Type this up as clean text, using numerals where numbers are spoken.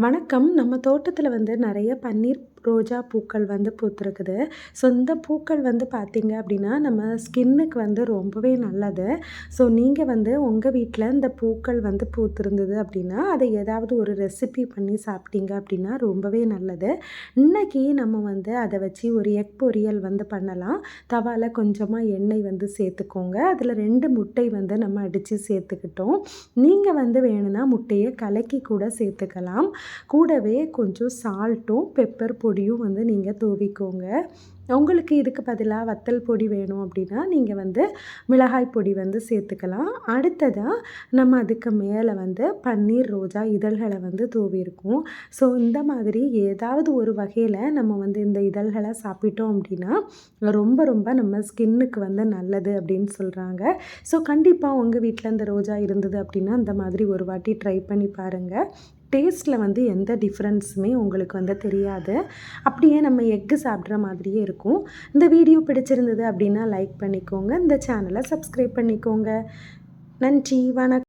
வணக்கம். நம்ம தோட்டத்தில நெறைய பன்னீர் ரோஜா பூக்கள் பூத்திருக்குது. ஸோ, இந்த பூக்கள் பார்த்தீங்க அப்படின்னா, நம்ம ஸ்கின்னுக்கு ரொம்பவே நல்லது. ஸோ, நீங்க உங்க வீட்ல இந்த பூக்கள் பூத்திருந்தது அப்படின்னா, அதை ஏதாவது ஒரு ரெசிபி பண்ணி சாப்பிட்டீங்க அப்படின்னா ரொம்பவே நல்லது. இன்னைக்கு நம்ம அத வச்சு ஒரு எக் பொரியல் பண்ணலாம். தவால கொஞ்சமா எண்ணெய் சேர்த்துக்கோங்க. அதில 2 முட்டை நம்ம அடிச்சு சேர்த்துக்கிட்டோம். நீங்க வேணும்னா முட்டைய கலக்கி கூட சேர்த்துக்கலாம். கூடவே கொஞ்சம் சால்ட்டும், பெப்பர் பொடியும் நீங்க தூவிக்கோங்க. உங்களுக்கு இதுக்கு பதிலா வத்தல் பொடி வேணும் அப்படின்னா, நீங்க மிளகாய் பொடி சேர்த்துக்கலாம். அடுத்ததா நம்ம அதுக்கு மேல பன்னீர் ரோஜா இதழ்கள தூவியிருக்கோம். ஸோ, இந்த மாதிரி ஏதாவது ஒரு வகையில நம்ம இந்த இதழ்கள சாப்பிட்டோம் அப்படின்னா, ரொம்ப ரொம்ப நம்ம ஸ்கின்னுக்கு நல்லது அப்படின்னு சொல்றாங்க. ஸோ, கண்டிப்பா உங்க வீட்ல இந்த ரோஜா இருந்தது அப்படின்னா, இந்த மாதிரி ஒரு வாட்டி ட்ரை பண்ணி பாருங்க. டேஸ்ட்டில் எந்த டிஃப்ரென்ஸுமே உங்களுக்கு தெரியாது. அப்படியே நம்ம எக்கு சாப்பிட்ற மாதிரியே இருக்கும். இந்த வீடியோ பிடிச்சிருந்தது அப்படின்னா லைக் பண்ணிக்கோங்க. இந்த சேனலை சப்ஸ்கிரைப் பண்ணிக்கோங்க. நன்றி. வணக்கம்.